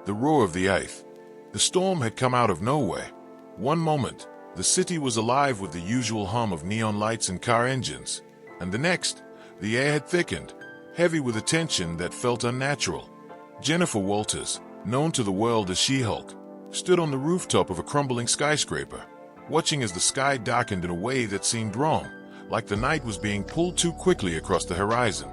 the roar of the ice. The storm had come out of nowhere. One moment, the city was alive with the usual hum of neon lights and car engines, and the next, the air had thickened, heavy with a tension that felt unnatural. Jennifer Walters, known to the world as She-Hulk, stood on the rooftop of a crumbling skyscraper, watching as the sky darkened in a way that seemed wrong, like the night was being pulled too quickly across the horizon.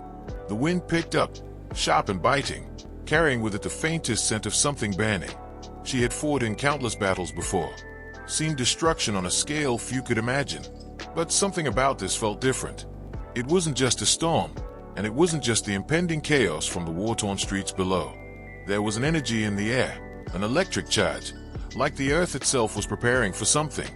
The wind picked up, sharp and biting, carrying with it the faintest scent of something burning. She had fought in countless battles before, seen destruction on a scale few could imagine, but something about this felt different. It wasn't just a storm, and it wasn't just the impending chaos from the war-torn streets below. There was an energy in the air, an electric charge, like the earth itself was preparing for something.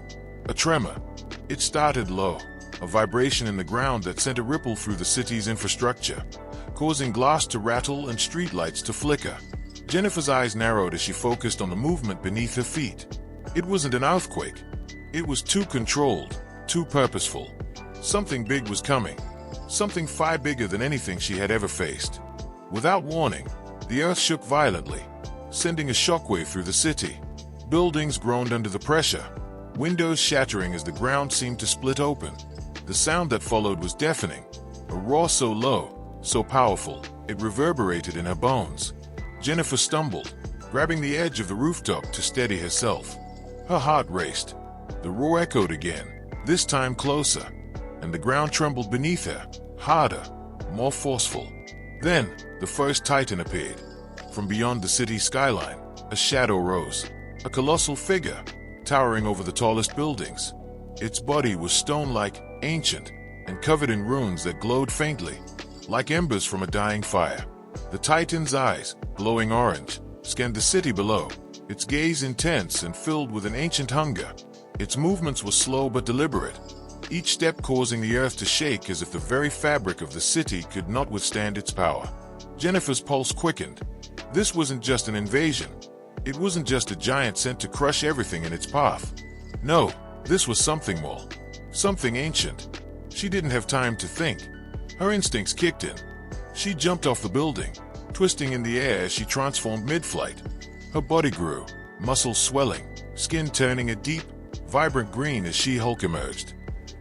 A tremor. It started low, a vibration in the ground that sent a ripple through the city's infrastructure, causing glass to rattle and streetlights to flicker. Jennifer's eyes narrowed as she focused on the movement beneath her feet. It wasn't an earthquake. It was too controlled, too purposeful. Something big was coming, something far bigger than anything she had ever faced. Without warning, the earth shook violently, sending a shockwave through the city. Buildings groaned under the pressure, windows shattering as the ground seemed to split open. The sound that followed was deafening, a roar so low, so powerful, it reverberated in her bones. Jennifer stumbled, grabbing the edge of the rooftop to steady herself. Her heart raced. The roar echoed again, this time closer, and the ground trembled beneath her, harder, more forceful. Then, the first Titan appeared. From beyond the city's skyline, a shadow rose, a colossal figure, towering over the tallest buildings. Its body was stone-like, ancient, and covered in runes that glowed faintly, like embers from a dying fire. The Titan's eyes, glowing orange, scanned the city below, its gaze intense and filled with an ancient hunger. Its movements were slow but deliberate, each step causing the earth to shake as if the very fabric of the city could not withstand its power. Jennifer's pulse quickened. This wasn't just an invasion. It wasn't just a giant sent to crush everything in its path. No, this was something more. Something ancient. She didn't have time to think. Her instincts kicked in. She jumped off the building, twisting in the air as she transformed mid-flight. Her body grew, muscles swelling, skin turning a deep, vibrant green as She-Hulk emerged.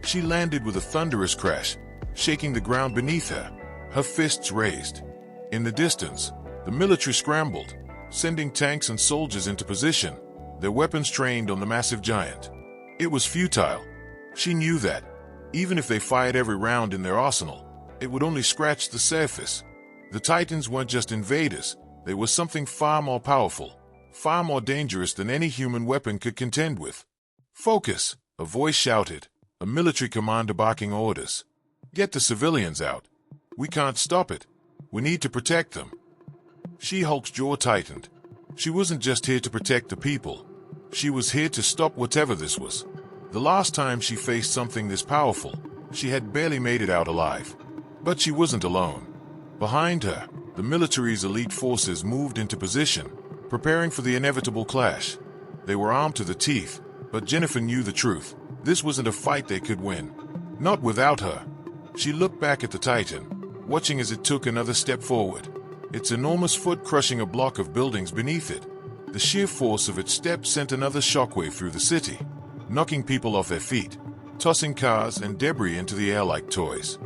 She landed with a thunderous crash, shaking the ground beneath her, her fists raised. In the distance, the military scrambled, sending tanks and soldiers into position, their weapons trained on the massive giant. It was futile. She knew that, even if they fired every round in their arsenal, it would only scratch the surface. The Titans weren't just invaders, they were something far more powerful, far more dangerous than any human weapon could contend with. "Focus," a voice shouted, a military commander barking orders. "Get the civilians out. We can't stop it. We need to protect them." She-Hulk's jaw tightened. She wasn't just here to protect the people. She was here to stop whatever this was. The last time she faced something this powerful, she had barely made it out alive. But she wasn't alone. Behind her, the military's elite forces moved into position, preparing for the inevitable clash. They were armed to the teeth, but Jennifer knew the truth. This wasn't a fight they could win. Not without her. She looked back at the Titan, watching as it took another step forward, its enormous foot crushing a block of buildings beneath it. The sheer force of its step sent another shockwave through the city, knocking people off their feet, tossing cars and debris into the air like toys.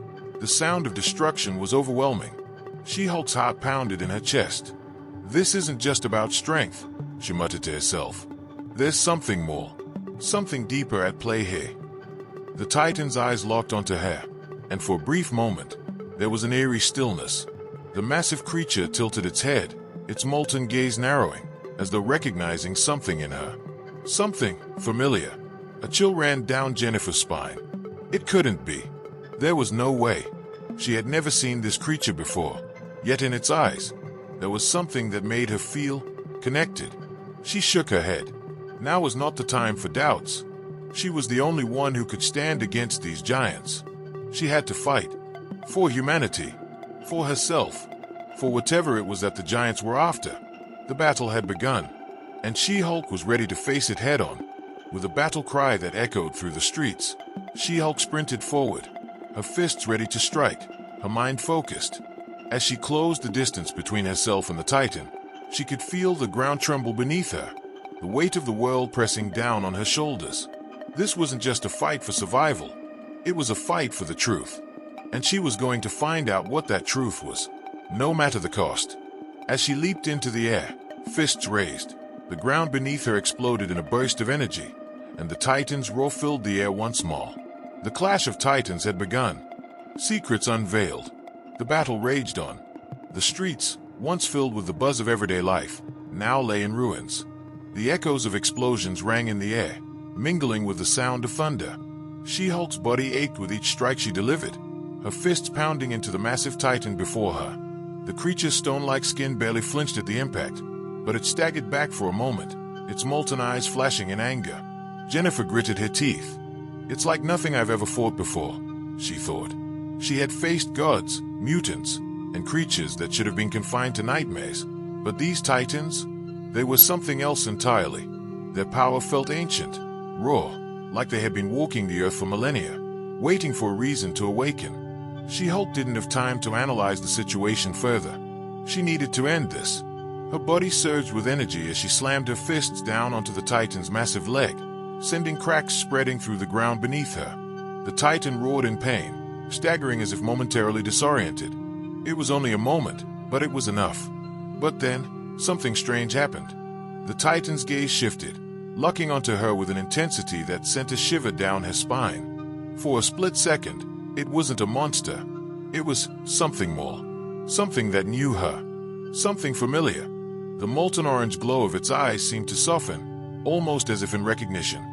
The sound of destruction was overwhelming. She-Hulk's heart pounded in her chest. "This isn't just about strength," she muttered to herself. "There's something more, something deeper at play here." The Titan's eyes locked onto her, and for a brief moment, there was an eerie stillness. The massive creature tilted its head, its molten gaze narrowing, as though recognizing something in her. Something familiar. A chill ran down Jennifer's spine. It couldn't be. There was no way. She had never seen this creature before, yet in its eyes, there was something that made her feel connected. She shook her head. Now was not the time for doubts. She was the only one who could stand against these giants. She had to fight. For humanity. For herself. For whatever it was that the giants were after. The battle had begun, and She-Hulk was ready to face it head-on. With a battle cry that echoed through the streets, She-Hulk sprinted forward, her fists ready to strike, her mind focused. As she closed the distance between herself and the Titan, She could feel the ground tremble beneath her, the weight of the world pressing down on her shoulders. This wasn't just a fight for survival. It was a fight for the truth. And she was going to find out what that truth was, no matter the cost. As she leaped into the air, fists raised, the ground beneath her exploded in a burst of energy, and the Titan's roar filled the air once more. The clash of Titans had begun. Secrets unveiled. The battle raged on. The streets, once filled with the buzz of everyday life, now lay in ruins. The echoes of explosions rang in the air, mingling with the sound of thunder. She-Hulk's body ached with each strike she delivered, her fists pounding into the massive Titan before her. The creature's stone-like skin barely flinched at the impact, but it staggered back for a moment, its molten eyes flashing in anger. Jennifer gritted her teeth. It's like nothing I've ever fought before, she thought. She had faced gods, mutants, and creatures that should have been confined to nightmares. But these Titans, they were something else entirely. Their power felt ancient, raw, like they had been walking the earth for millennia, waiting for a reason to awaken. She-Hulk didn't have time to analyze the situation further. She needed to end this. Her body surged with energy as she slammed her fists down onto the Titan's massive leg, sending cracks spreading through the ground beneath her. The Titan roared in pain, staggering as if momentarily disoriented. It was only a moment, but it was enough. But then, something strange happened. The Titan's gaze shifted, locking onto her with an intensity that sent a shiver down her spine. For a split second, it wasn't a monster. It was something more. Something that knew her. Something familiar. The molten orange glow of its eyes seemed to soften, almost as if in recognition.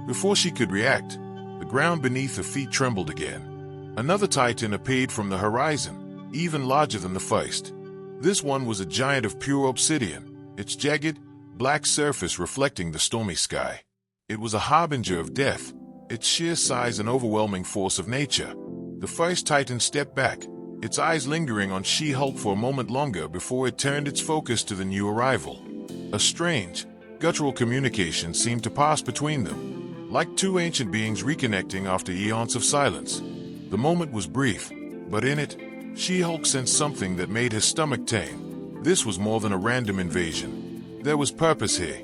Before she could react, the ground beneath her feet trembled again. Another Titan appeared from the horizon, even larger than the first. This one was a giant of pure obsidian, its jagged, black surface reflecting the stormy sky. It was a harbinger of death, its sheer size an overwhelming force of nature. The first Titan stepped back, its eyes lingering on She-Hulk for a moment longer before it turned its focus to the new arrival. A strange, guttural communication seemed to pass between them, like two ancient beings reconnecting after eons of silence. The moment was brief, but in it, She-Hulk sensed something that made her stomach turn. This was more than a random invasion. There was purpose here.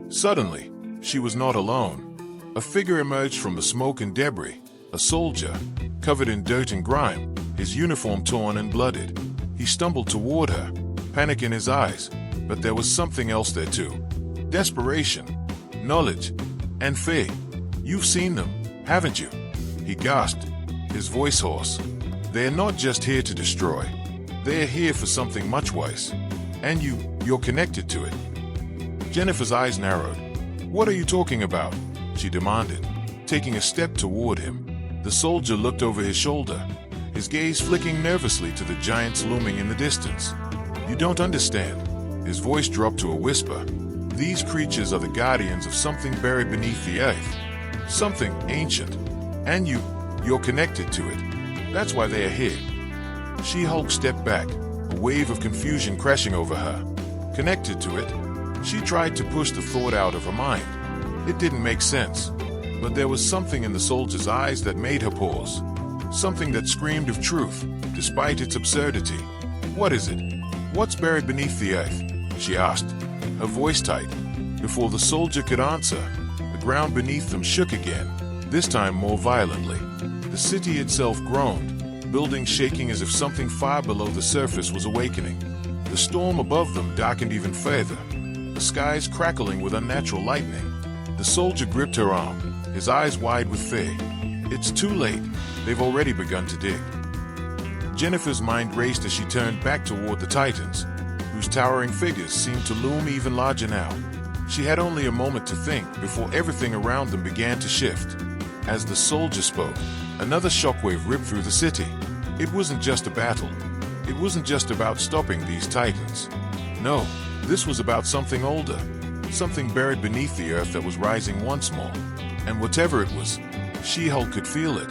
Suddenly, she was not alone. A figure emerged from the smoke and debris, a soldier, covered in dirt and grime, his uniform torn and blooded. He stumbled toward her, panic in his eyes, but there was something else there too. Desperation, knowledge, and fear. You've seen them, haven't you? He gasped, his voice hoarse. They're not just here to destroy. They're here for something much worse. And you're connected to it. Jennifer's eyes narrowed. What are you talking about? She demanded, taking a step toward him. The soldier looked over his shoulder, his gaze flicking nervously to the giants looming in the distance. You don't understand. His voice dropped to a whisper. These creatures are the guardians of something buried beneath the earth. Something ancient. And you're connected to it. That's why they are here. She-Hulk stepped back, a wave of confusion crashing over her. Connected to it? She tried to push the thought out of her mind. It didn't make sense. But there was something in the soldier's eyes that made her pause. Something that screamed of truth, despite its absurdity. What is it? What's buried beneath the earth? She asked, her voice tight. Before the soldier could answer, the ground beneath them shook again, this time more violently. The city itself groaned, buildings shaking as if something far below the surface was awakening. The storm above them darkened even further, the skies crackling with unnatural lightning. The soldier gripped her arm, his eyes wide with fear. It's too late. They've already begun to dig. Jennifer's mind raced as she turned back toward the Titans, whose towering figures seemed to loom even larger now. She had only a moment to think before everything around them began to shift. As the soldier spoke, another shockwave ripped through the city. It wasn't just a battle. It wasn't just about stopping these Titans. No, this was about something older, something buried beneath the earth that was rising once more. And whatever it was, She-Hulk could feel it.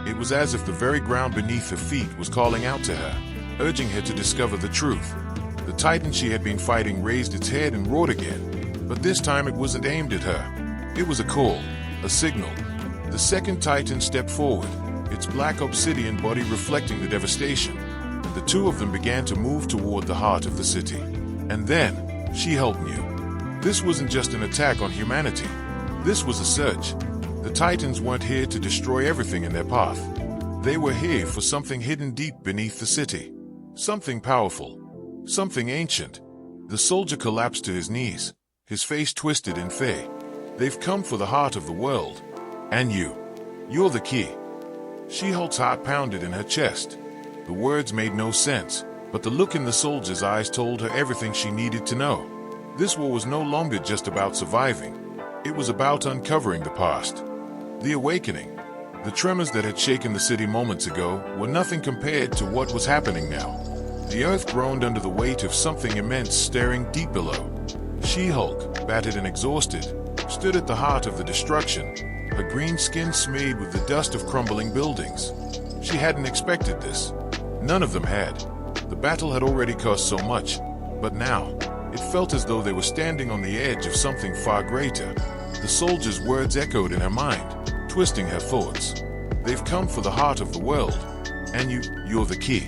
It was as if the very ground beneath her feet was calling out to her, urging her to discover the truth. The Titan she had been fighting raised its head and roared again, but this time it wasn't aimed at her. It was a call, a signal. The second Titan stepped forward, its black obsidian body reflecting the devastation. The two of them began to move toward the heart of the city. And then, She-Hulk knew. This wasn't just an attack on humanity. This was a search. The Titans weren't here to destroy everything in their path. They were here for something hidden deep beneath the city. Something powerful. Something ancient. The soldier collapsed to his knees, his face twisted in fear. They've come for the heart of the world. And you're the key. She-Hulk's heart pounded in her chest. The words made no sense, but the look in the soldier's eyes told her everything she needed to know. This war was no longer just about surviving. It was about uncovering the past. The awakening. The tremors that had shaken the city moments ago were nothing compared to what was happening now. The earth groaned under the weight of something immense staring deep below. She-Hulk, battered and exhausted, stood at the heart of the destruction, her green skin smeared with the dust of crumbling buildings. She hadn't expected this. None of them had. The battle had already cost so much, but now, it felt as though they were standing on the edge of something far greater. The soldier's words echoed in her mind, twisting her thoughts. They've come for the heart of the world, and you're the key.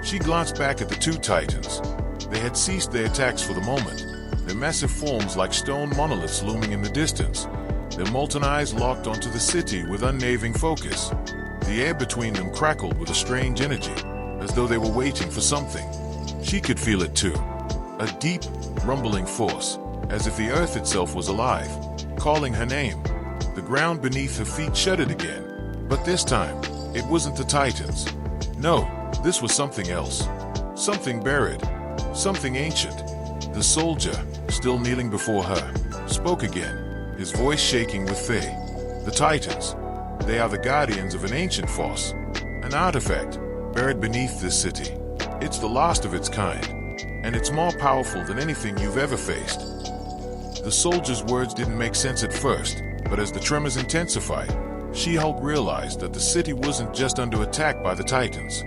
She glanced back at the two Titans. They had ceased their attacks for the moment, their massive forms like stone monoliths looming in the distance. Their molten eyes locked onto the city with unwavering focus. The air between them crackled with a strange energy, as though they were waiting for something. She could feel it too. A deep, rumbling force, as if the earth itself was alive, calling her name. The ground beneath her feet shuddered again. But this time, it wasn't the Titans. No, this was something else. Something buried. Something ancient. The soldier, still kneeling before her, spoke again, his voice shaking with fear. The Titans. They are the guardians of an ancient force. An artifact, buried beneath this city. It's the last of its kind, and it's more powerful than anything you've ever faced. The soldier's words didn't make sense at first, but as the tremors intensified, She-Hulk realized that the city wasn't just under attack by the Titans.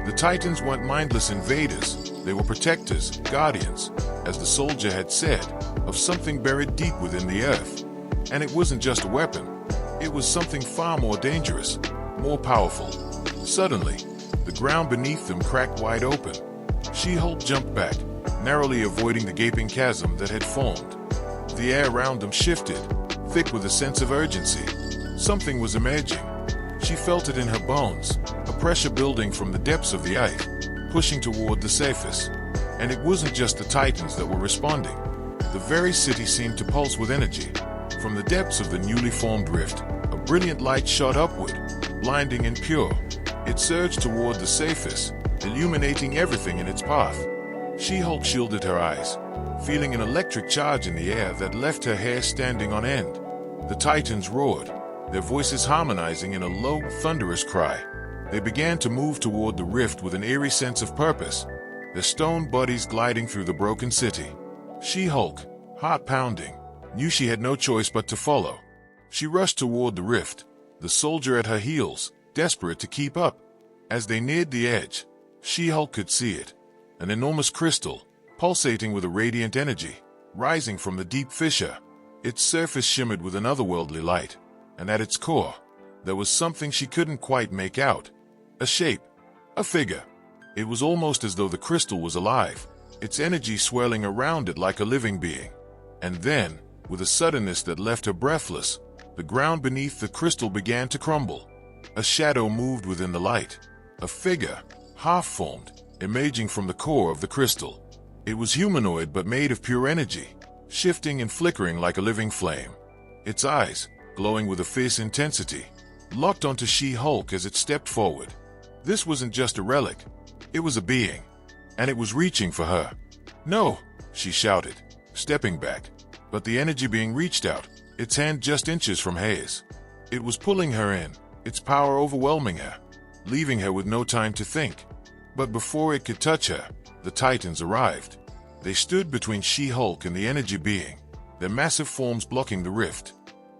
The Titans weren't mindless invaders, they were protectors, guardians, as the soldier had said, of something buried deep within the earth. And it wasn't just a weapon, it was something far more dangerous, more powerful. Suddenly, the ground beneath them cracked wide open. She-Hulk jumped back, narrowly avoiding the gaping chasm that had formed. The air around them shifted, thick with a sense of urgency. Something was emerging. She felt it in her bones, a pressure building from the depths of the earth, pushing toward the surface. And it wasn't just the Titans that were responding. The very city seemed to pulse with energy. From the depths of the newly formed rift, a brilliant light shot upward, blinding and pure. It surged toward the surface, illuminating everything in its path. She-Hulk shielded her eyes, feeling an electric charge in the air that left her hair standing on end. The Titans roared, their voices harmonizing in a low, thunderous cry. They began to move toward the rift with an eerie sense of purpose, their stone bodies gliding through the broken city. She-Hulk, heart pounding, knew she had no choice but to follow. She rushed toward the rift, the soldier at her heels, desperate to keep up. As they neared the edge, She-Hulk could see it, an enormous crystal, pulsating with a radiant energy, rising from the deep fissure. Its surface shimmered with an otherworldly light, and at its core, there was something she couldn't quite make out. A shape, a figure. It was almost as though the crystal was alive, its energy swirling around it like a living being. And then, with a suddenness that left her breathless, the ground beneath the crystal began to crumble. A shadow moved within the light, a figure, half-formed, emerging from the core of the crystal. It was humanoid but made of pure energy, shifting and flickering like a living flame. Its eyes, glowing with a fierce intensity, locked onto She-Hulk as it stepped forward. This wasn't just a relic, it was a being, and it was reaching for her. "No!" she shouted, stepping back. But the energy being reached out, its hand just inches from hers. It was pulling her in, its power overwhelming her, leaving her with no time to think. But before it could touch her, the Titans arrived. They stood between She-Hulk and the energy being, their massive forms blocking the rift.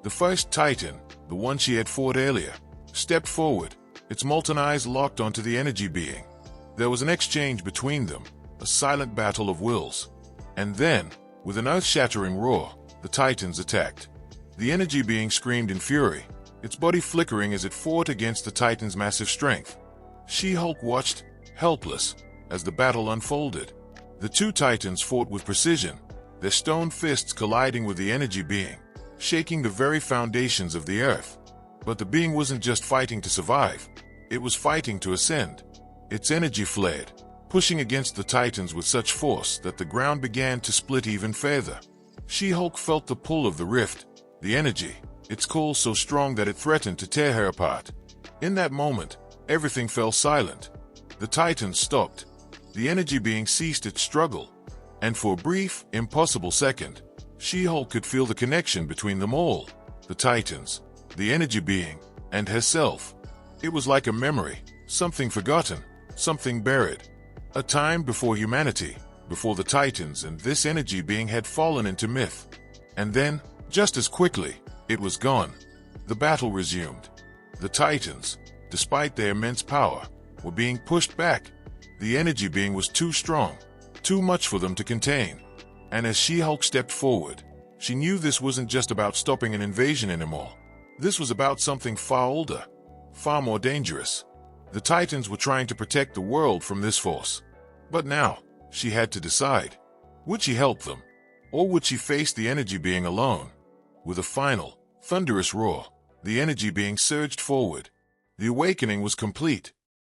The first Titan, the one she had fought earlier, stepped forward, its molten eyes locked onto the energy being. There was an exchange between them, a silent battle of wills. And then, with an earth-shattering roar, the Titans attacked. The energy being screamed in fury, its body flickering as it fought against the Titan's massive strength. She-Hulk watched, helpless, as the battle unfolded. The two Titans fought with precision, their stone fists colliding with the energy being, shaking the very foundations of the earth. But the being wasn't just fighting to survive, it was fighting to ascend. Its energy flared, pushing against the Titans with such force that the ground began to split even further. She-Hulk felt the pull of the rift, the energy, its call so strong that it threatened to tear her apart. In that moment, everything fell silent. The Titans stopped. The energy being ceased its struggle. And for a brief, impossible second, She-Hulk could feel the connection between them all. The Titans, the energy being, and herself. It was like a memory, something forgotten, something buried. A time before humanity, before the Titans and this energy being had fallen into myth. And then, just as quickly, it was gone. The battle resumed. The Titans, despite their immense power, were being pushed back. The energy being was too strong, too much for them to contain. And as She-Hulk stepped forward, she knew this wasn't just about stopping an invasion anymore. This was about something far older, far more dangerous. The Titans were trying to protect the world from this force. But now, she had to decide. Would she help them? Or would she face the energy being alone? With a final, thunderous roar, the energy being surged forward. The awakening was complete.